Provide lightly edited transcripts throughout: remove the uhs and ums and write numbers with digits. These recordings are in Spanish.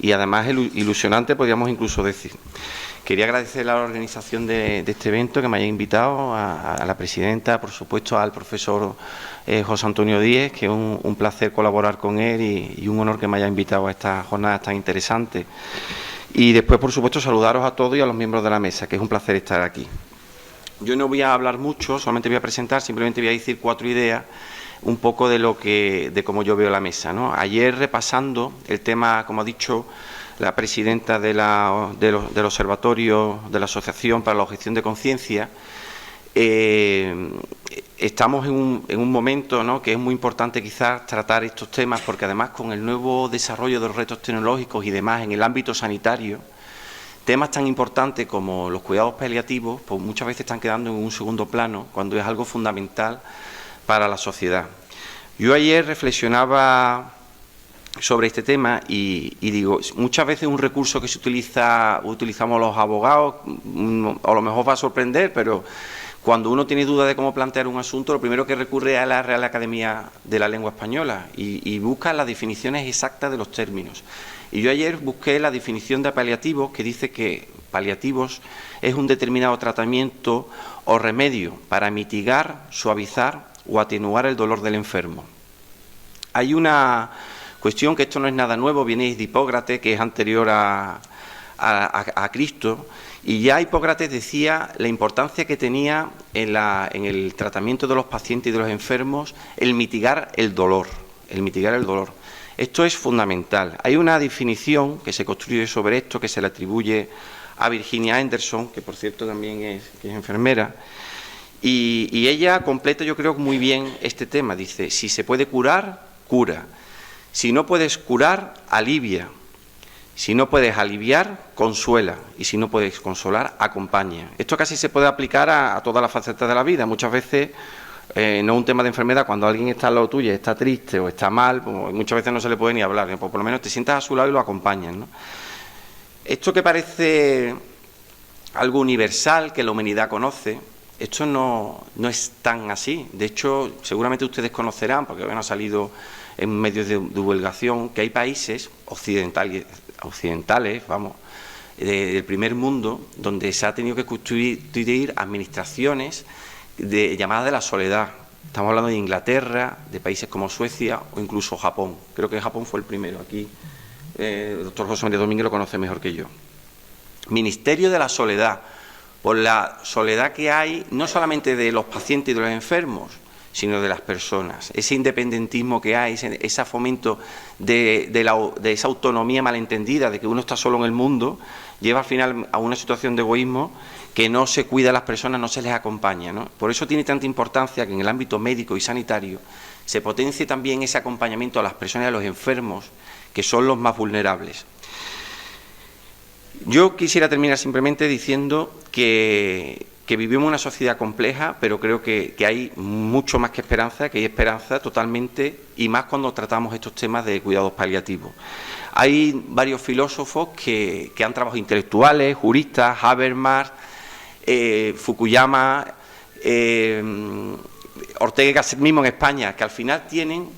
y además ilusionante, podríamos incluso decir. Quería agradecer a la organización de este evento, que me haya invitado, a la presidenta, por supuesto al profesor José Antonio Díez, que es un placer colaborar con él y un honor que me haya invitado a estas jornadas tan interesantes. Y después, por supuesto, saludaros a todos y a los miembros de la mesa, que es un placer estar aquí. Yo no voy a hablar mucho, solamente voy a presentar, simplemente voy a decir 4 ideas, un poco de cómo yo veo la mesa, ¿no? Ayer, repasando el tema, como ha dicho la presidenta del Observatorio de la Asociación para la Objeción de Conciencia, estamos en un momento, ¿no?, que es muy importante quizás tratar estos temas, porque además con el nuevo desarrollo de los retos tecnológicos y demás en el ámbito sanitario, temas tan importantes como los cuidados paliativos, pues muchas veces están quedando en un segundo plano, cuando es algo fundamental para la sociedad. Yo ayer reflexionaba sobre este tema y digo, muchas veces un recurso que utilizamos los abogados, a lo mejor va a sorprender, pero cuando uno tiene duda de cómo plantear un asunto, lo primero que recurre es a la Real Academia de la Lengua Española y busca las definiciones exactas de los términos. Y yo ayer busqué la definición de paliativos, que dice que paliativos es un determinado tratamiento o remedio para mitigar, suavizar o atenuar el dolor del enfermo. Hay una cuestión que esto no es nada nuevo, viene de Hipócrates, que es anterior a Cristo, y ya Hipócrates decía la importancia que tenía en el tratamiento de los pacientes y de los enfermos el mitigar el dolor, Esto es fundamental. Hay una definición que se construye sobre esto, que se le atribuye a Virginia Anderson, que por cierto también es enfermera, y ella completa, yo creo, muy bien este tema. Dice, si se puede curar, cura. Si no puedes curar, alivia. Si no puedes aliviar, consuela. Y si no puedes consolar, acompaña. Esto casi se puede aplicar a todas las facetas de la vida. Muchas veces, no es un tema de enfermedad, cuando alguien está al lado tuyo, está triste o está mal, pues muchas veces no se le puede ni hablar. Pues por lo menos te sientas a su lado y lo acompañas, ¿no? Esto que parece algo universal, que la humanidad conoce, esto no es tan así. De hecho, seguramente ustedes conocerán, porque ha salido en medios de divulgación, que hay países occidentales, del primer mundo, donde se ha tenido que constituir administraciones llamadas de la soledad. Estamos hablando de Inglaterra, de países como Suecia o incluso Japón. Creo que Japón fue el primero. Aquí el doctor José María Domínguez lo conoce mejor que yo. Ministerio de la Soledad, por la soledad que hay, no solamente de los pacientes y de los enfermos, sino de las personas. Ese independentismo que hay, ese fomento de esa autonomía malentendida, de que uno está solo en el mundo, lleva al final a una situación de egoísmo, que no se cuida a las personas, no se les acompaña, ¿no? Por eso tiene tanta importancia que en el ámbito médico y sanitario se potencie también ese acompañamiento a las personas y a los enfermos, que son los más vulnerables. Yo quisiera terminar simplemente diciendo que vivimos una sociedad compleja, pero creo que hay mucho más que esperanza, que hay esperanza totalmente, y más cuando tratamos estos temas de cuidados paliativos. Hay varios filósofos que han trabajado intelectuales, juristas, Habermas, Fukuyama, Ortega y Gasset mismo en España, que al final tienen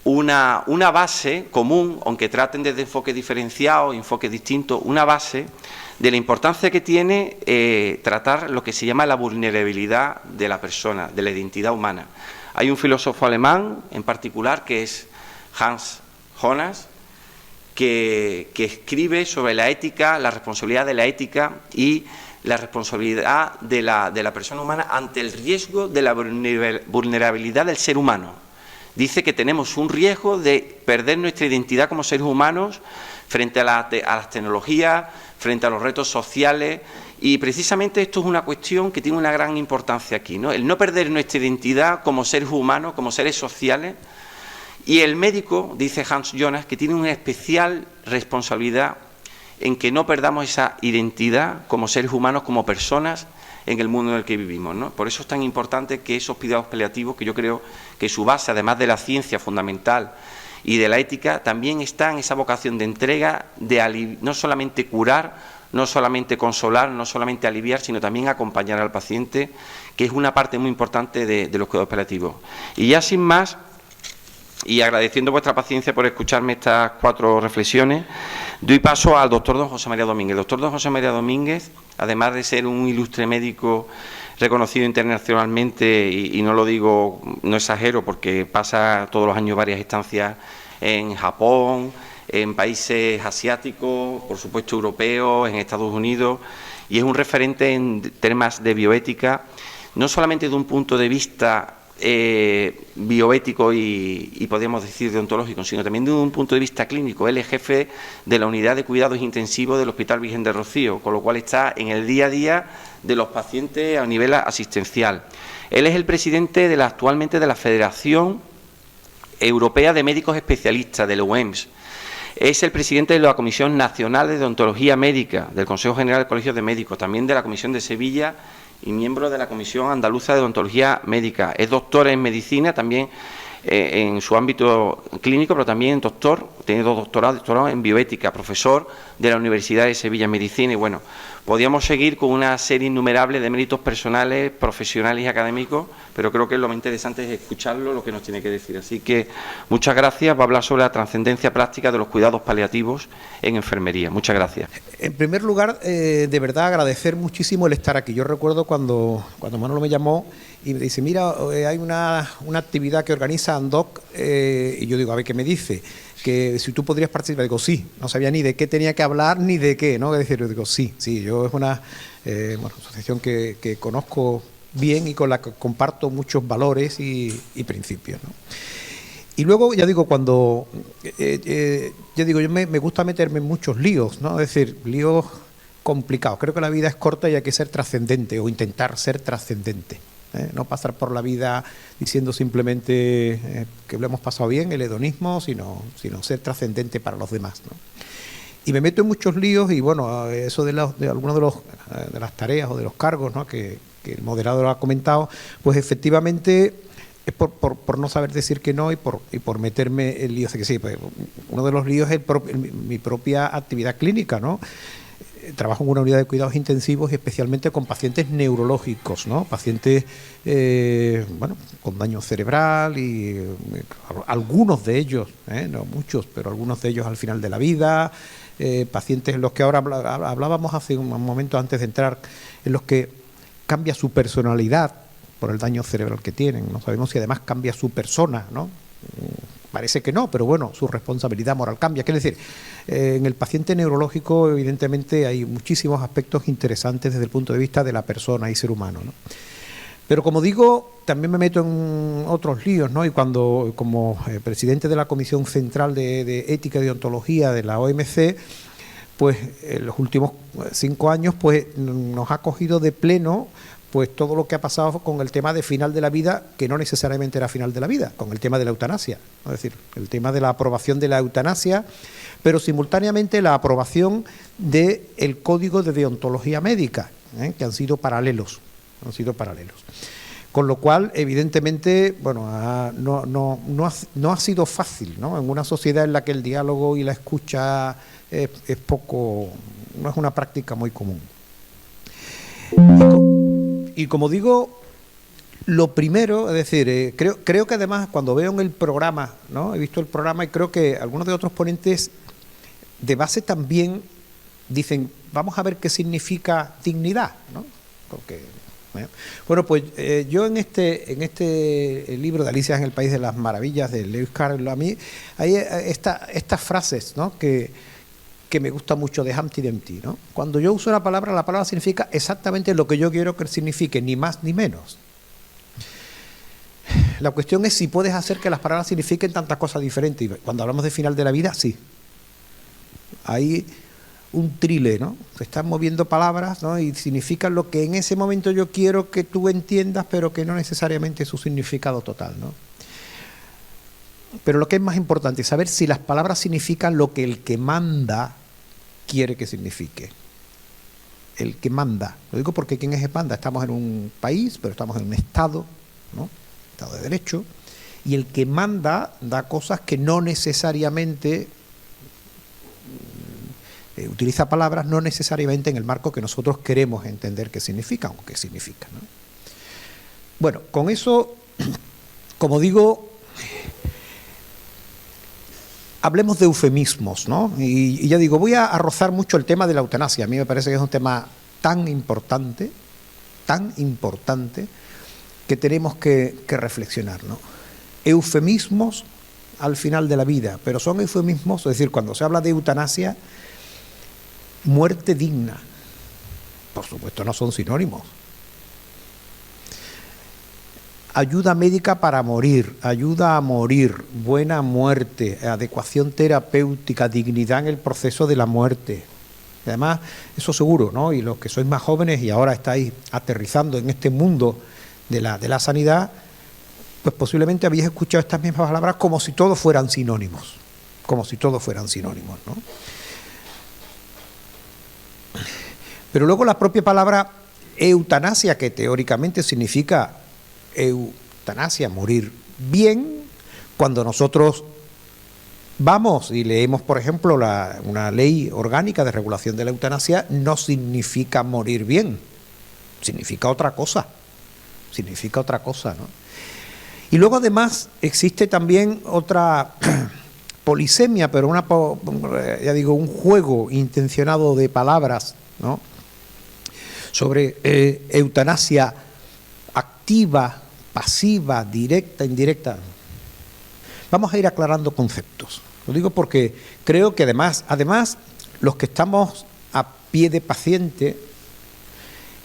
una base común, aunque traten desde enfoques diferenciados, enfoques distintos, una base de la importancia que tiene tratar lo que se llama la vulnerabilidad de la persona, de la identidad humana. Hay un filósofo alemán en particular, que es Hans Jonas, que escribe sobre la ética, la responsabilidad de la ética y la responsabilidad de la persona humana ante el riesgo de la vulnerabilidad del ser humano. Dice que tenemos un riesgo de perder nuestra identidad como seres humanos frente a las tecnologías, frente a los retos sociales, y precisamente esto es una cuestión que tiene una gran importancia aquí, ¿no? El no perder nuestra identidad como seres humanos, como seres sociales, y el médico, dice Hans Jonas, que tiene una especial responsabilidad en que no perdamos esa identidad como seres humanos, como personas en el mundo en el que vivimos, ¿no? Por eso es tan importante que esos cuidados paliativos, que yo creo que su base, además de la ciencia fundamental y de la ética, también está en esa vocación de entrega, de no solamente curar, no solamente consolar, no solamente aliviar, sino también acompañar al paciente, que es una parte muy importante de los cuidados paliativos. Y ya sin más, y agradeciendo vuestra paciencia por escucharme estas 4 reflexiones, doy paso al doctor don José María Domínguez. El doctor don José María Domínguez, además de ser un ilustre médico reconocido internacionalmente, y no lo digo, no exagero, porque pasa todos los años varias estancias en Japón, en países asiáticos, por supuesto europeos, en Estados Unidos, y es un referente en temas de bioética, no solamente de un punto de vista bioético y podríamos decir deontológico, sino también de un punto de vista clínico. Él es jefe de la unidad de cuidados intensivos del Hospital Virgen de Rocío, con lo cual está en el día a día de los pacientes a nivel asistencial. Él es el presidente actualmente de la Federación Europea de Médicos Especialistas, del OEMS. Es el presidente de la Comisión Nacional de Deontología Médica, del Consejo General del Colegio de Médicos, también de la Comisión de Sevilla y miembro de la Comisión Andaluza de Deontología Médica. Es doctor en medicina, también en su ámbito clínico, pero también tiene 2 doctorados en bioética, profesor de la Universidad de Sevilla en Medicina. Y bueno, podríamos seguir con una serie innumerable de méritos personales, profesionales y académicos, pero creo que lo más interesante es escucharlo, lo que nos tiene que decir. Así que muchas gracias. Va a hablar sobre la trascendencia práctica de los cuidados paliativos en enfermería. Muchas gracias. En primer lugar, de verdad agradecer muchísimo el estar aquí. Yo recuerdo cuando Manolo me llamó y me dice, mira, hay una actividad que organiza ANDOC, y yo digo, a ver, ¿qué me dice? Que si tú podrías participar. Digo, sí, no sabía ni de qué tenía que hablar ni de qué, ¿no? Es decir, yo digo, sí, yo es una asociación que conozco bien y con la que comparto muchos valores y principios, ¿no? Y luego, ya digo, cuando yo me gusta meterme en muchos líos, ¿no? Es decir, líos complicados. Creo que la vida es corta y hay que ser trascendente o intentar ser trascendente. No pasar por la vida diciendo simplemente que lo hemos pasado bien, el hedonismo, sino ser trascendente para los demás, ¿no? Y me meto en muchos líos y bueno, eso de algunas de las tareas o de los cargos, ¿no? que el moderador ha comentado, pues efectivamente es por no saber decir que no y por meterme en líos. Que sí, pues, uno de los líos es mi propia actividad clínica, ¿no? Trabajo en una unidad de cuidados intensivos y especialmente con pacientes neurológicos, ¿no? Pacientes con daño cerebral y algunos de ellos, no muchos, pero algunos de ellos al final de la vida, pacientes en los que ahora hablábamos hace un momento antes de entrar, en los que cambia su personalidad por el daño cerebral que tienen. No sabemos si además cambia su persona, ¿no? Parece que no, pero bueno, su responsabilidad moral cambia. Quiere decir, en el paciente neurológico evidentemente hay muchísimos aspectos interesantes desde el punto de vista de la persona y ser humano, ¿no? Pero como digo, también me meto en otros líos, ¿no? Y cuando, como presidente de la Comisión Central de Ética y Deontología de la OMC, pues en los últimos 5 años pues nos ha cogido de pleno pues todo lo que ha pasado con el tema de final de la vida, que no necesariamente era final de la vida, con el tema de la eutanasia, ¿no? Es decir, el tema de la aprobación de la eutanasia, pero simultáneamente la aprobación del Código de Deontología Médica, que han sido paralelos. Con lo cual, evidentemente, bueno, no ha sido fácil, ¿no? En una sociedad en la que el diálogo y la escucha es poco, no es una práctica muy común. Y como digo, lo primero, es decir, creo que además cuando veo en el programa, ¿no? He visto el programa y creo que algunos de otros ponentes de base también dicen, vamos a ver qué significa dignidad, ¿no? Porque, bueno, pues yo en este libro de Alicia en el País de las Maravillas de Lewis Carroll, a mí hay estas frases, ¿no? que me gusta mucho, de Humpty Dumpty, ¿no? Cuando yo uso la palabra significa exactamente lo que yo quiero que signifique, ni más ni menos. La cuestión es si puedes hacer que las palabras signifiquen tantas cosas diferentes. Y cuando hablamos de final de la vida, sí. Hay un trile, ¿no? Se están moviendo palabras, ¿no? Y significan lo que en ese momento yo quiero que tú entiendas, pero que no necesariamente es su significado total, ¿no? Pero lo que es más importante es saber si las palabras significan lo que el que manda quiere que signifique. El que manda. Lo digo porque ¿quién es el manda? Estamos en un país, pero estamos en un Estado, ¿no? Estado de Derecho. Y el que manda da cosas que no necesariamente utiliza palabras no necesariamente en el marco que nosotros queremos entender que significan o qué significan, ¿no? Bueno, con eso, como digo, hablemos de eufemismos, ¿no? Y ya digo, voy a rozar mucho el tema de la eutanasia. A mí me parece que es un tema tan importante, que tenemos que reflexionar, ¿no? Eufemismos al final de la vida, pero son eufemismos, es decir, cuando se habla de eutanasia, muerte digna, por supuesto no son sinónimos. Ayuda médica para morir, ayuda a morir, buena muerte, adecuación terapéutica, dignidad en el proceso de la muerte. Además, eso seguro, ¿no? Y los que sois más jóvenes y ahora estáis aterrizando en este mundo de la sanidad, pues posiblemente habéis escuchado estas mismas palabras como si todos fueran sinónimos, ¿no? Pero luego la propia palabra eutanasia, que teóricamente significa eutanasia, morir bien, cuando nosotros vamos y leemos, por ejemplo, una ley orgánica de regulación de la eutanasia, no significa morir bien, significa otra cosa, ¿no? Y luego además existe también otra polisemia, pero un juego intencionado de palabras, ¿no? Sobre eutanasia activa, pasiva, directa, indirecta. Vamos a ir aclarando conceptos. Lo digo porque creo que además los que estamos a pie de paciente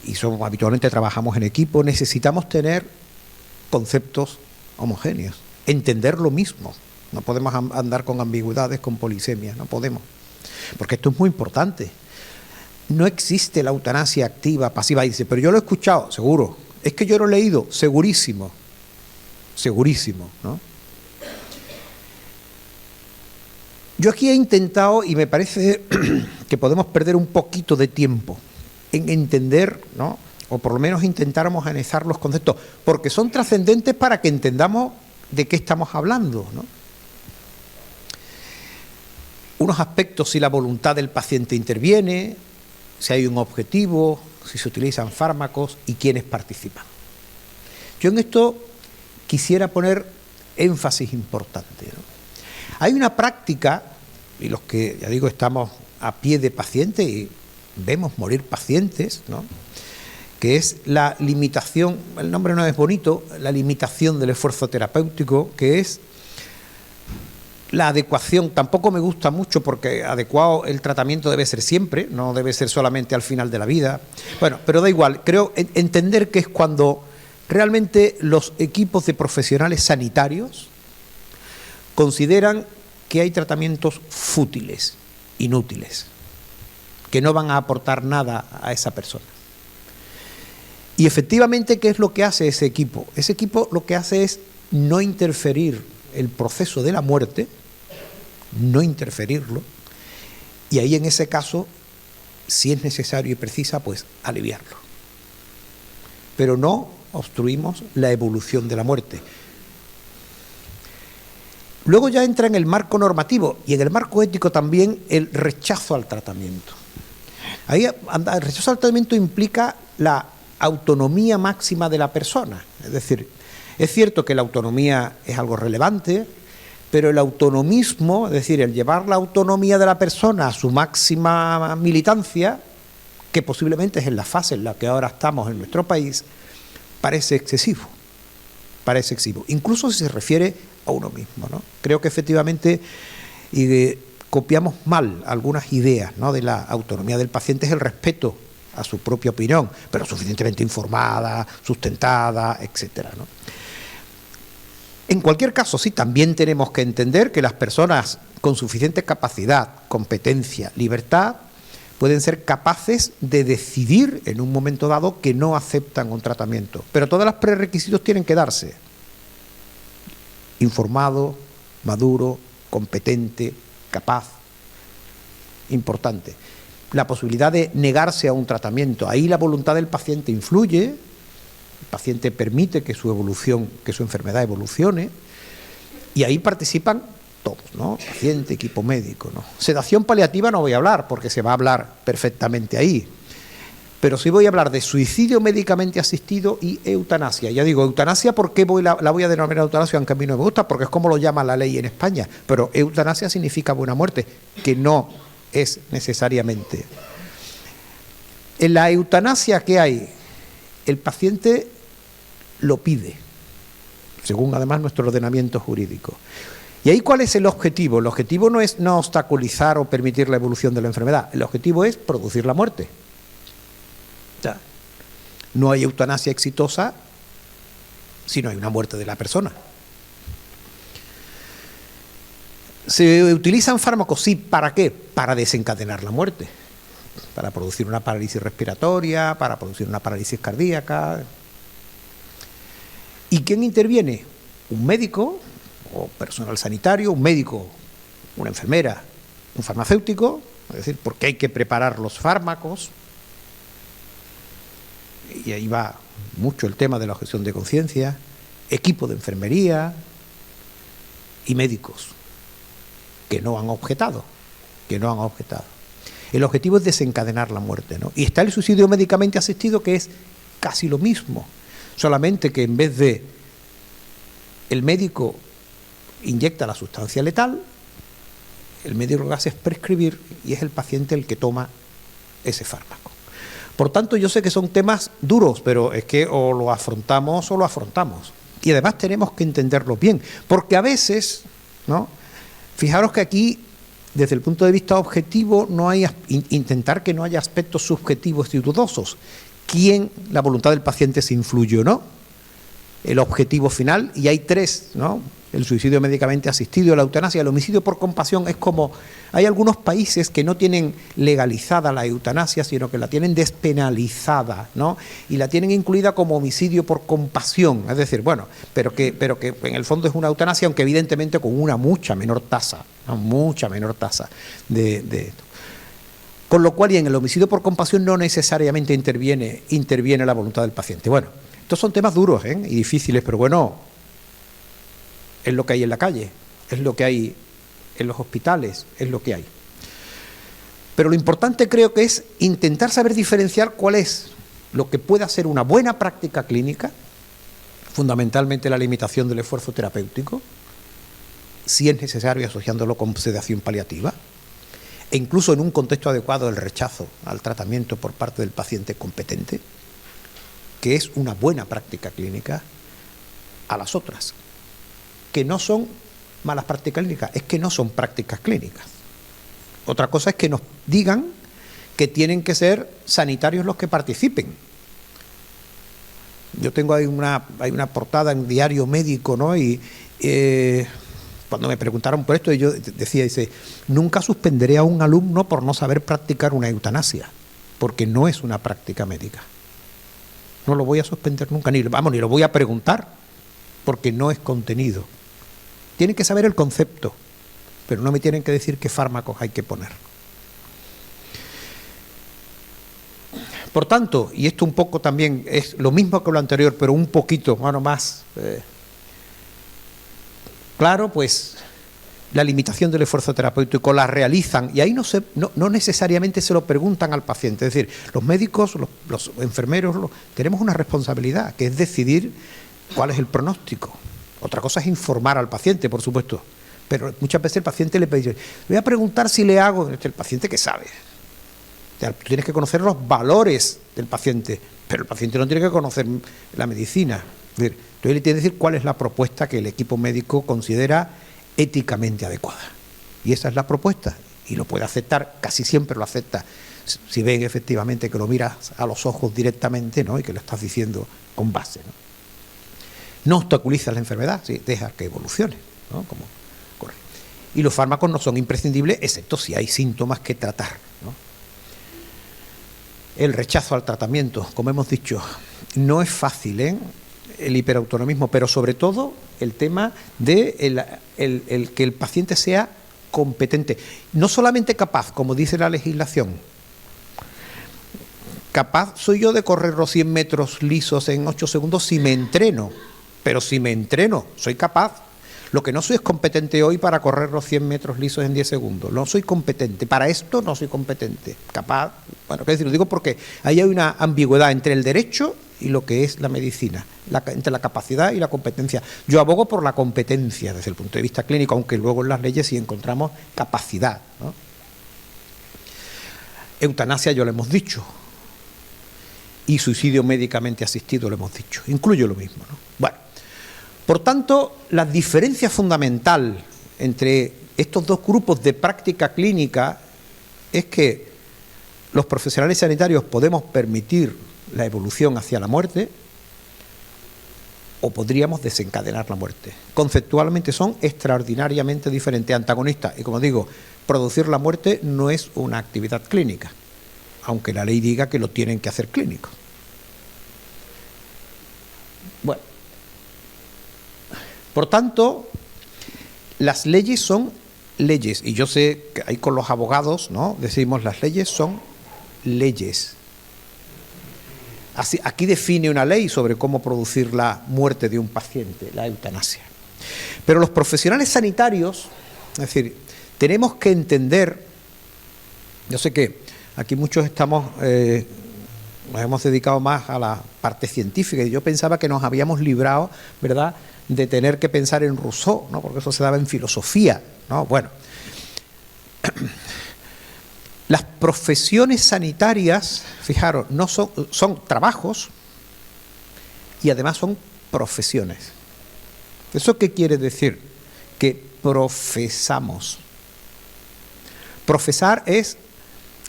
y habitualmente trabajamos en equipo, necesitamos tener conceptos homogéneos, entender lo mismo. No podemos andar con ambigüedades, con polisemias, no podemos. Porque esto es muy importante. No existe la eutanasia activa, pasiva. Dice, pero yo lo he escuchado, seguro. Es que yo lo he leído, segurísimo, ¿no? Yo aquí he intentado, y me parece que podemos perder un poquito de tiempo en entender, ¿no? O por lo menos intentáramos analizar los conceptos, porque son trascendentes para que entendamos de qué estamos hablando, ¿no? Unos aspectos, si la voluntad del paciente interviene, si hay un objetivo, si se utilizan fármacos y quiénes participan. Yo en esto quisiera poner énfasis importante, ¿no? Hay una práctica, y los que, ya digo, estamos a pie de paciente y vemos morir pacientes, ¿no? Que es la limitación, el nombre no es bonito, la limitación del esfuerzo terapéutico, que es la adecuación. Tampoco me gusta mucho porque adecuado el tratamiento debe ser siempre, no debe ser solamente al final de la vida. Bueno, pero da igual, creo entender que es cuando realmente los equipos de profesionales sanitarios consideran que hay tratamientos fútiles, inútiles, que no van a aportar nada a esa persona. Y efectivamente, ¿qué es lo que hace ese equipo? Ese equipo lo que hace es no interferir el proceso de la muerte, no interferirlo, y ahí en ese caso, si es necesario y precisa, pues aliviarlo. Pero no obstruimos la evolución de la muerte. Luego ya entra en el marco normativo y en el marco ético también el rechazo al tratamiento. Ahí el rechazo al tratamiento implica la autonomía máxima de la persona. Es decir, es cierto que la autonomía es algo relevante, pero el autonomismo, es decir, el llevar la autonomía de la persona a su máxima militancia, que posiblemente es en la fase en la que ahora estamos en nuestro país, parece excesivo, incluso si se refiere a uno mismo, ¿no? Creo que efectivamente copiamos mal algunas ideas, ¿no? De la autonomía del paciente es el respeto a su propia opinión, pero suficientemente informada, sustentada, etcétera, ¿no? En cualquier caso, sí, también tenemos que entender que las personas con suficiente capacidad, competencia, libertad, pueden ser capaces de decidir en un momento dado que no aceptan un tratamiento. Pero todos los prerequisitos tienen que darse. Informado, maduro, competente, capaz. Importante. La posibilidad de negarse a un tratamiento. Ahí la voluntad del paciente influye. El paciente permite que su enfermedad evolucione. Y ahí participan todos, ¿no? Paciente, equipo médico, ¿no? Sedación paliativa no voy a hablar, porque se va a hablar perfectamente ahí. Pero sí voy a hablar de suicidio médicamente asistido y eutanasia. Ya digo, eutanasia, ¿por qué la voy a denominar eutanasia? Aunque a mí no me gusta, porque es como lo llama la ley en España. Pero eutanasia significa buena muerte, que no es necesariamente. En la eutanasia, ¿qué hay? El paciente lo pide, según además nuestro ordenamiento jurídico. ¿Y ahí cuál es el objetivo? El objetivo no es no obstaculizar o permitir la evolución de la enfermedad. El objetivo es producir la muerte. O sea, no hay eutanasia exitosa si no hay una muerte de la persona. ¿Se utilizan fármacos? Sí. ¿Para qué? Para desencadenar la muerte. Para producir una parálisis respiratoria, para producir una parálisis cardíaca. ¿Y quién interviene? Un médico o personal sanitario, un médico, una enfermera, un farmacéutico, es decir, porque hay que preparar los fármacos. Y ahí va mucho el tema de la objeción de conciencia, equipo de enfermería y médicos que no han objetado, El objetivo es desencadenar la muerte, ¿no? Y está el suicidio médicamente asistido, que es casi lo mismo, solamente que en vez de el médico inyecta la sustancia letal, el médico lo que hace es prescribir y es el paciente el que toma ese fármaco. Por tanto, yo sé que son temas duros, pero es que o lo afrontamos o lo afrontamos. Y además tenemos que entenderlo bien, porque a veces, ¿no? Fijaros que aquí, desde el punto de vista objetivo, no hay intentar que no haya aspectos subjetivos y dudosos. La voluntad del paciente se influye o no, el objetivo final, y hay tres, ¿no? El suicidio médicamente asistido, la eutanasia, el homicidio por compasión. Es como, hay algunos países que no tienen legalizada la eutanasia, sino que la tienen despenalizada, ¿no? Y la tienen incluida como homicidio por compasión, es decir, bueno, pero que en el fondo es una eutanasia, aunque evidentemente con una mucha menor tasa, ¿no? Mucha menor tasa de esto. Con lo cual, y en el homicidio por compasión no necesariamente interviene la voluntad del paciente. Bueno, estos son temas duros, y difíciles, pero bueno, es lo que hay en la calle, es lo que hay en los hospitales, es lo que hay. Pero lo importante creo que es intentar saber diferenciar cuál es lo que pueda ser una buena práctica clínica, fundamentalmente la limitación del esfuerzo terapéutico, si es necesario asociándolo con sedación paliativa, e incluso en un contexto adecuado el rechazo al tratamiento por parte del paciente competente, que es una buena práctica clínica, a las otras, que no son malas prácticas clínicas, es que no son prácticas clínicas. Otra cosa es que nos digan que tienen que ser sanitarios los que participen. Yo tengo ahí una portada en Diario Médico, ¿no? Y cuando me preguntaron por esto, yo decía, nunca suspenderé a un alumno por no saber practicar una eutanasia, porque no es una práctica médica. No lo voy a suspender nunca, ni lo voy a preguntar, porque no es contenido. Tienen que saber el concepto, pero no me tienen que decir qué fármacos hay que poner. Por tanto, y esto un poco también es lo mismo que lo anterior, pero un poquito, más claro, pues la limitación del esfuerzo terapéutico la realizan, y ahí no necesariamente se lo preguntan al paciente. Es decir, los médicos, los enfermeros, tenemos una responsabilidad, que es decidir cuál es el pronóstico. Otra cosa es informar al paciente, por supuesto, pero muchas veces el paciente le pide, voy a preguntar si le hago, el paciente que sabe. O sea, tú tienes que conocer los valores del paciente, pero el paciente no tiene que conocer la medicina. Es decir, entonces le tiene que decir cuál es la propuesta que el equipo médico considera éticamente adecuada. Y esa es la propuesta, y lo puede aceptar, casi siempre lo acepta, si ven efectivamente que lo miras a los ojos directamente, ¿no? Y que lo estás diciendo con base, ¿no? No obstaculiza la enfermedad, ¿sí? Deja que evolucione, ¿no? Como ocurre. Y los fármacos no son imprescindibles, excepto si hay síntomas que tratar, ¿no? El rechazo al tratamiento, como hemos dicho, no es fácil, el hiperautonomismo, pero sobre todo el tema de el que el paciente sea competente, no solamente capaz, como dice la legislación. Capaz soy yo de correr los 100 metros lisos en 8 segundos si me entreno. Pero si me entreno, soy capaz. Lo que no soy es competente hoy para correr los 100 metros lisos en 10 segundos. No soy competente. Para esto no soy competente. Capaz, bueno, qué decir, lo digo porque ahí hay una ambigüedad entre el derecho y lo que es la medicina, entre la capacidad y la competencia. Yo abogo por la competencia desde el punto de vista clínico, aunque luego en las leyes sí encontramos capacidad, ¿no? Eutanasia ya lo hemos dicho, y suicidio médicamente asistido lo hemos dicho, incluyo lo mismo, ¿no? Bueno, por tanto, la diferencia fundamental entre estos dos grupos de práctica clínica es que los profesionales sanitarios podemos permitir la evolución hacia la muerte o podríamos desencadenar la muerte. Conceptualmente son extraordinariamente diferentes, antagonistas, y como digo, producir la muerte no es una actividad clínica, aunque la ley diga que lo tienen que hacer clínicos. Bueno, por tanto, las leyes son leyes, y yo sé que ahí con los abogados, ¿no?, decimos las leyes son leyes. Así, aquí define una ley sobre cómo producir la muerte de un paciente, la eutanasia. Pero los profesionales sanitarios, es decir, tenemos que entender, yo sé que aquí muchos nos hemos dedicado más a la parte científica, y yo pensaba que nos habíamos librado, ¿verdad?, de tener que pensar en Rousseau, ¿no?, porque eso se daba en filosofía, ¿no? Bueno, las profesiones sanitarias, fijaros, no son trabajos y además son profesiones. ¿Eso qué quiere decir? Que profesamos. Profesar es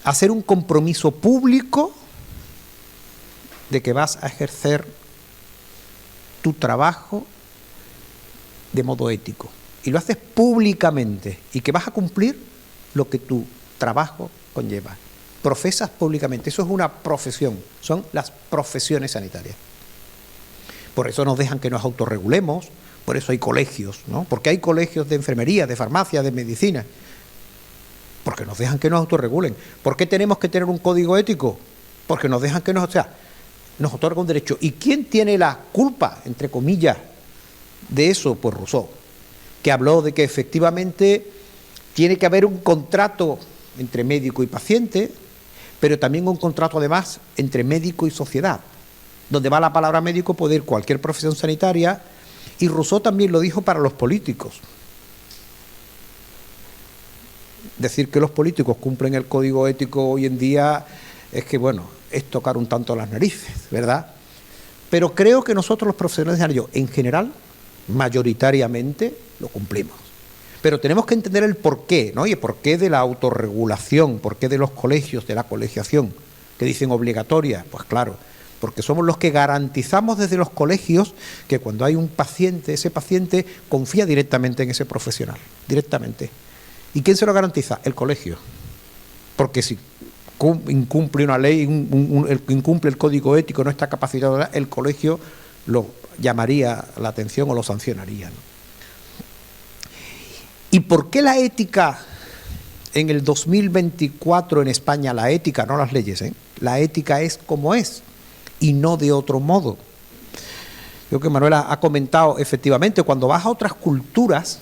hacer un compromiso público de que vas a ejercer tu trabajo de modo ético. Y lo haces públicamente y que vas a cumplir lo que tu trabajo conlleva. Profesas públicamente, eso es una profesión, son las profesiones sanitarias. Por eso nos dejan que nos autorregulemos, por eso hay colegios, ¿no? Porque hay colegios de enfermería, de farmacia, de medicina, porque nos dejan que nos autorregulen. ¿Por qué tenemos que tener un código ético? Porque nos dejan que nos otorga un derecho. ¿Y quién tiene la culpa, entre comillas, de eso? Pues Rousseau, que habló de que efectivamente tiene que haber un contrato entre médico y paciente, pero también un contrato además entre médico y sociedad. Donde va la palabra médico puede ir cualquier profesión sanitaria, y Rousseau también lo dijo para los políticos. Decir que los políticos cumplen el código ético hoy en día es que, bueno, es tocar un tanto las narices, ¿verdad? Pero creo que nosotros los profesionales sanitarios, en general, mayoritariamente, lo cumplimos. Pero tenemos que entender el porqué, ¿no? Y el porqué de la autorregulación, porqué de los colegios, de la colegiación, que dicen obligatoria. Pues claro, porque somos los que garantizamos desde los colegios que cuando hay un paciente, ese paciente confía directamente en ese profesional, directamente. ¿Y quién se lo garantiza? El colegio. Porque si incumple una ley, incumple el código ético, no está capacitado, el colegio lo llamaría la atención o lo sancionaría, ¿no? ¿Y por qué la ética en el 2024 en España, la ética, no las leyes, la ética es como es y no de otro modo? Creo que Manuela ha comentado, efectivamente, cuando vas a otras culturas,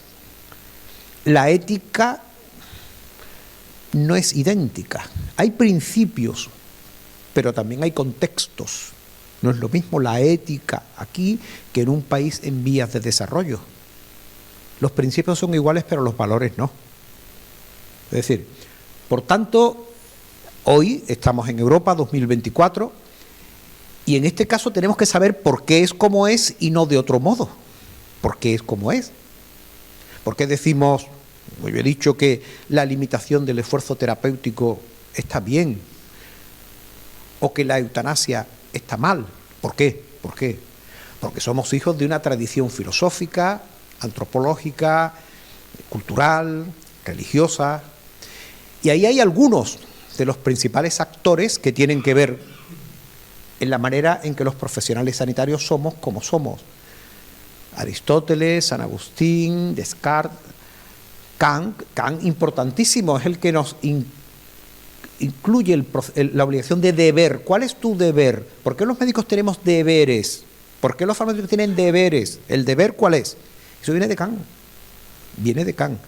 la ética no es idéntica. Hay principios, pero también hay contextos. No es lo mismo la ética aquí que en un país en vías de desarrollo. Los principios son iguales, pero los valores no. Es decir, por tanto, hoy estamos en Europa 2024 y en este caso tenemos que saber por qué es como es y no de otro modo. ¿Por qué es como es? ¿Por qué decimos, como yo he dicho, que la limitación del esfuerzo terapéutico está bien o que la eutanasia está mal? ¿Por qué? ¿Por qué? Porque somos hijos de una tradición filosófica, antropológica, cultural, religiosa, y ahí hay algunos de los principales actores que tienen que ver en la manera en que los profesionales sanitarios somos como somos. Aristóteles, San Agustín, Descartes, Kant, importantísimo, es el que nos incluye la obligación de deber. ¿Cuál es tu deber? ¿Por qué los médicos tenemos deberes? ¿Por qué los farmacéuticos tienen deberes? ¿El deber cuál es? Eso viene de Kant. viene de Kant.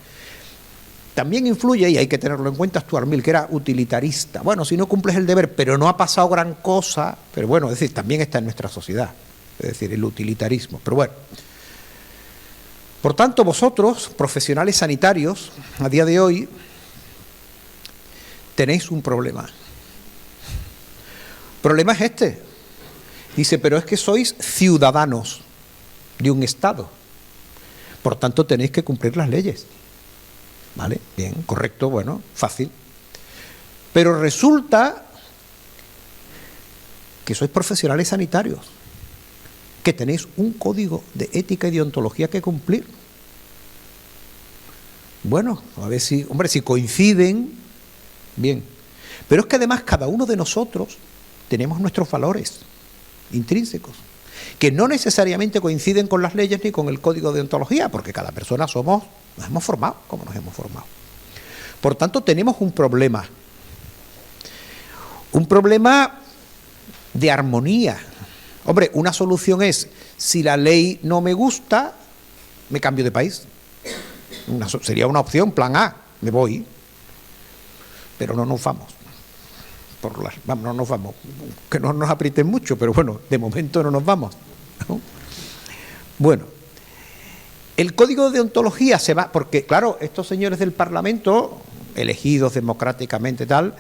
También influye, y hay que tenerlo en cuenta, Stuart Mill, que era utilitarista. Bueno, si no cumples el deber, pero no ha pasado gran cosa, pero bueno, es decir, también está en nuestra sociedad, es decir, el utilitarismo. Pero bueno, por tanto, vosotros, profesionales sanitarios, a día de hoy, tenéis un problema. El problema es este. Dice, pero es que sois ciudadanos de un Estado. Por tanto, tenéis que cumplir las leyes. ¿Vale? Bien, correcto, bueno, fácil. Pero resulta que sois profesionales sanitarios, que tenéis un código de ética y deontología que cumplir. Bueno, a ver si, hombre, si coinciden, bien. Pero es que además cada uno de nosotros tenemos nuestros valores intrínsecos, que no necesariamente coinciden con las leyes ni con el código de deontología, porque cada persona nos hemos formado como nos hemos formado. Por tanto, tenemos un problema de armonía. Hombre, una solución es, si la ley no me gusta, me cambio de país. Sería una opción, plan A, me voy. Pero no nos vamos. No nos vamos. Que no nos aprieten mucho, pero bueno, de momento no nos vamos, ¿no? Bueno, el código de deontología se va, porque claro, estos señores del Parlamento, elegidos democráticamente tal,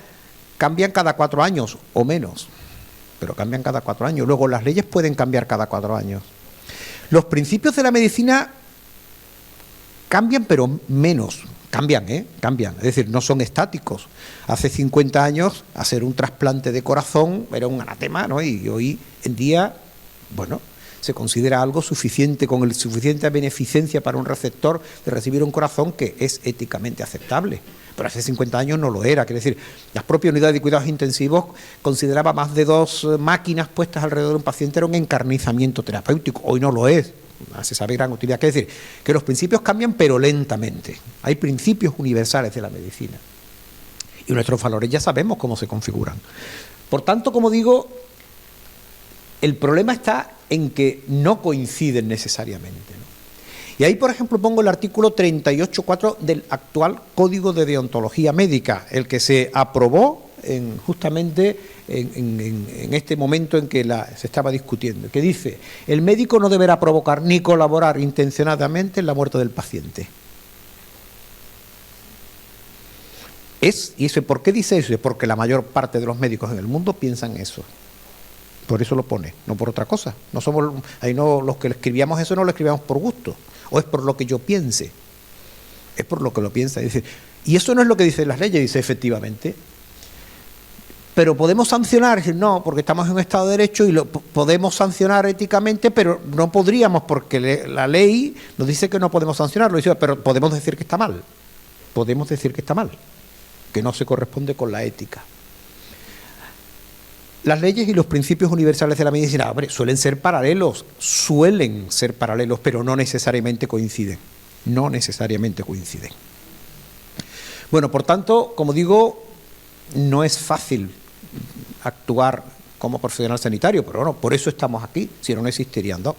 cambian cada 4 años o menos, pero cambian cada 4 años. Luego las leyes pueden cambiar cada 4 años. Los principios de la medicina cambian, pero menos. Cambian, cambian. Es decir, no son estáticos. Hace 50 años hacer un trasplante de corazón era un anatema, ¿no? Y hoy en día, bueno, se considera algo suficiente, con suficiente beneficencia para un receptor de recibir un corazón, que es éticamente aceptable. Pero hace 50 años no lo era. Quiere decir, la propia unidad de cuidados intensivos consideraba más de 2 máquinas puestas alrededor de un paciente era un encarnizamiento terapéutico. Hoy no lo es. Se sabe gran utilidad. Quiere decir que los principios cambian, pero lentamente. Hay principios universales de la medicina. Y nuestros valores ya sabemos cómo se configuran. Por tanto, como digo, el problema está en que no coinciden necesariamente, ¿no? Y ahí, por ejemplo, pongo el artículo 38.4 del actual Código de Deontología Médica, el que se aprobó justamente en este momento en que se estaba discutiendo, que dice: el médico no deberá provocar ni colaborar intencionadamente en la muerte del paciente. ¿Por qué dice eso? Es porque la mayor parte de los médicos en el mundo piensan eso. Por eso lo pone, no por otra cosa. No somos, ahí no, los que escribíamos eso no lo escribíamos por gusto, o es por lo que yo piense. Es por lo que lo piensa. Dice, y eso no es lo que dicen las leyes, dice efectivamente. Pero podemos sancionar, decir, no, porque estamos en un Estado de Derecho y lo podemos sancionar éticamente, pero no podríamos porque la ley nos dice que no podemos sancionarlo, pero podemos decir que está mal. Podemos decir que está mal, que no se corresponde con la ética. Las leyes y los principios universales de la medicina, hombre, suelen ser paralelos, pero no necesariamente coinciden. No necesariamente coinciden. Bueno, por tanto, como digo, no es fácil actuar como profesional sanitario, pero bueno, por eso estamos aquí, si no, no existirían dos.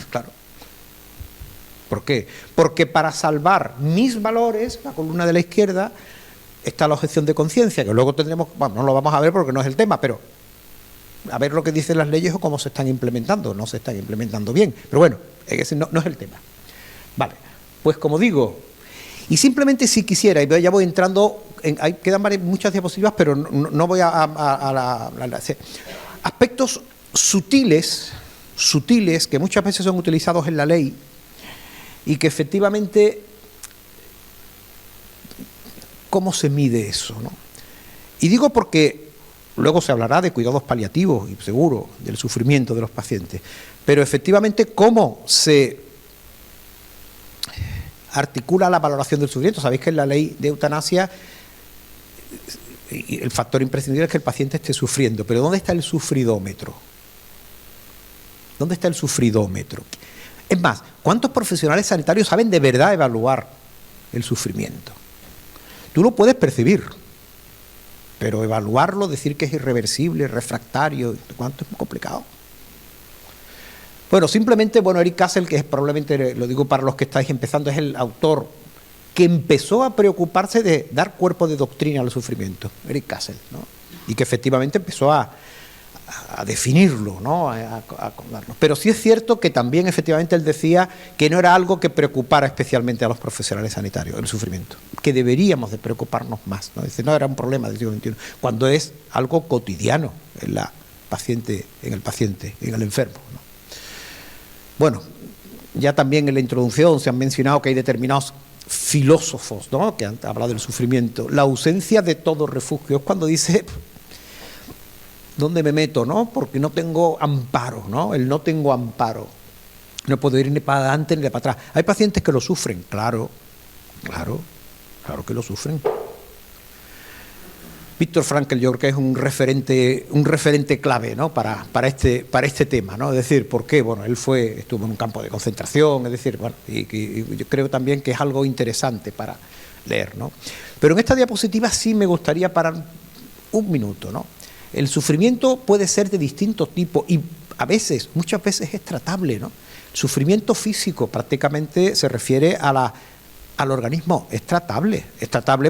Claro. ¿Por qué? Porque para salvar mis valores, la columna de la izquierda, está la objeción de conciencia, que luego tendremos, bueno, no lo vamos a ver porque no es el tema, pero a ver lo que dicen las leyes o cómo se están implementando. No se están implementando bien, pero bueno, ese no es el tema. Vale, pues como digo, y simplemente si quisiera, y ya voy entrando, quedan muchas diapositivas, pero no voy a aspectos sutiles que muchas veces son utilizados en la ley y que efectivamente, ¿cómo se mide eso, no? Y digo porque luego se hablará de cuidados paliativos y seguro del sufrimiento de los pacientes, pero efectivamente cómo se articula la valoración del sufrimiento. Sabéis que en la ley de eutanasia el factor imprescindible es que el paciente esté sufriendo, pero ¿dónde está el sufridómetro? ¿Dónde está el sufridómetro? Es más, ¿cuántos profesionales sanitarios saben de verdad evaluar el sufrimiento? Tú lo puedes percibir, pero evaluarlo, decir que es irreversible, refractario, ¿cuánto es muy complicado? Bueno, simplemente, Eric Kassel, que es probablemente, lo digo para los que estáis empezando, es el autor que empezó a preocuparse de dar cuerpo de doctrina al sufrimiento, Eric Kassel, ¿no? Y que efectivamente empezó a definirlo, ¿no? A darlo. Pero sí es cierto que también efectivamente él decía que no era algo que preocupara especialmente a los profesionales sanitarios, el sufrimiento, que deberíamos de preocuparnos más, ¿no? Dice, no era un problema del siglo XXI, cuando es algo cotidiano en el paciente, en el enfermo, ¿no? Bueno, ya también en la introducción se han mencionado que hay determinados filósofos, ¿no?, que han hablado del sufrimiento. La ausencia de todo refugio es cuando dice, ¿dónde me meto, no? Porque no tengo amparo, ¿no? El no tengo amparo. No puedo ir ni para adelante ni para atrás. Hay pacientes que lo sufren, claro que lo sufren. Víctor Frankl, yo creo que es un referente clave, ¿no?, para este tema, ¿no? Es decir, ¿por qué? Bueno, él estuvo en un campo de concentración, es decir, bueno, y yo creo también que es algo interesante para leer, ¿no? Pero en esta diapositiva sí me gustaría parar un minuto, ¿no? El sufrimiento puede ser de distintos tipos y muchas veces es tratable, ¿no? El sufrimiento físico prácticamente se refiere al organismo, es tratable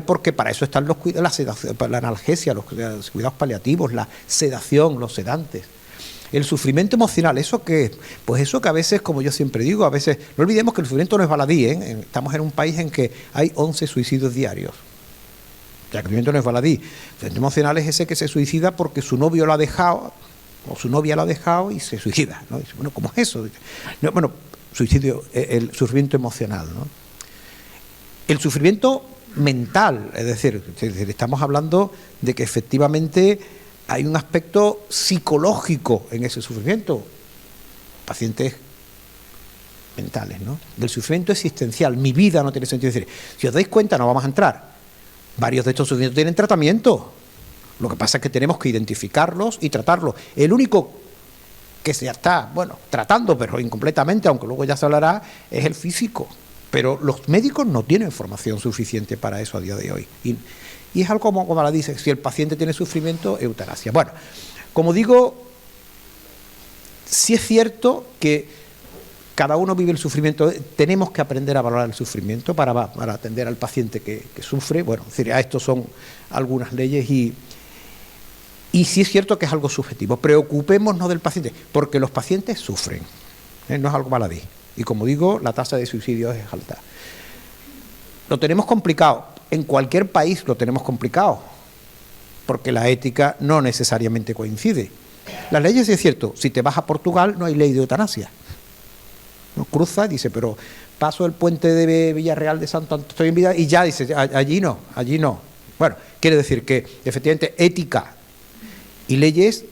porque para eso están la sedación, la analgesia, los cuidados paliativos, la sedación, los sedantes. El sufrimiento emocional, ¿eso qué es? Pues eso que a veces, como yo siempre digo, a veces, no olvidemos que el sufrimiento no es baladí, ¿eh? Estamos en un país en que hay 11 suicidios diarios. El sufrimiento no es baladí. El sufrimiento emocional es ese que se suicida porque su novio lo ha dejado, o su novia lo ha dejado y se suicida, ¿no? Dice, bueno, ¿cómo es eso? No, bueno, el sufrimiento emocional, ¿no? El sufrimiento mental, es decir, estamos hablando de que efectivamente hay un aspecto psicológico en ese sufrimiento, pacientes mentales, ¿no? Del sufrimiento existencial, mi vida no tiene sentido. Es decir, si os dais cuenta, no vamos a entrar, varios de estos sufrimientos tienen tratamiento, lo que pasa es que tenemos que identificarlos y tratarlos. El único que se está, tratando, pero incompletamente, aunque luego ya se hablará, es el físico. Pero los médicos no tienen formación suficiente para eso a día de hoy. Y es algo como la dice, si el paciente tiene sufrimiento, eutanasia. Bueno, como digo, sí es cierto que cada uno vive el sufrimiento, tenemos que aprender a valorar el sufrimiento para atender al paciente que sufre. Bueno, es decir, a esto son algunas leyes y sí es cierto que es algo subjetivo. Preocupémonos del paciente, porque los pacientes sufren, no es algo baladí. Y como digo, la tasa de suicidio es alta. Lo tenemos complicado. En cualquier país lo tenemos complicado, porque la ética no necesariamente coincide. Las leyes, es cierto, si te vas a Portugal no hay ley de eutanasia. No cruza, dice, pero paso el puente de Villarreal de Santo Antonio y ya dice, allí no. Bueno, quiere decir que efectivamente ética y leyes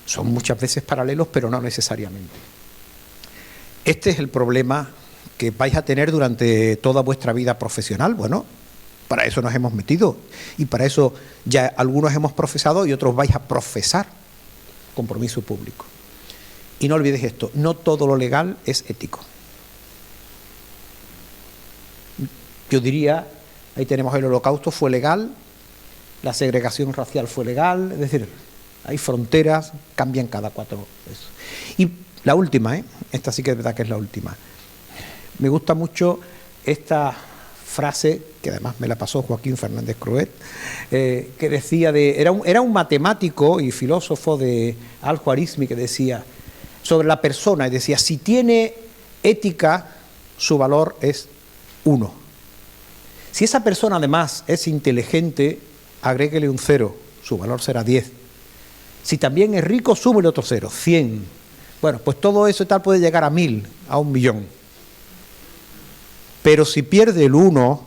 son muchas veces paralelos, pero no necesariamente. Este es el problema que vais a tener durante toda vuestra vida profesional. Bueno, para eso nos hemos metido y para eso ya algunos hemos profesado y otros vais a profesar compromiso público. Y no olvidéis esto, no todo lo legal es ético. Yo diría, ahí tenemos el Holocausto, fue legal, la segregación racial fue legal, es decir, hay fronteras, cambian cada 4 veces. Y la última, esta sí que es verdad que es la última. Me gusta mucho esta frase, que además me la pasó Joaquín Fernández Cruet, que decía, era un matemático y filósofo de Al-Khwarizmi que decía sobre la persona, y decía, si tiene ética, su valor es 1. Si esa persona además es inteligente, agréguele un 0, su valor será 10. Si también es rico, súmele otro 0, 100. Bueno, pues todo eso y tal puede llegar a 1000, a 1.000.000. Pero si pierde el 1,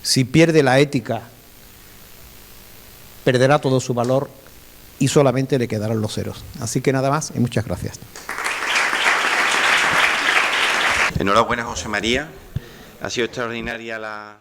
si pierde la ética, perderá todo su valor y solamente le quedarán los 0. Así que nada más y muchas gracias. Enhorabuena, José María. Ha sido extraordinaria la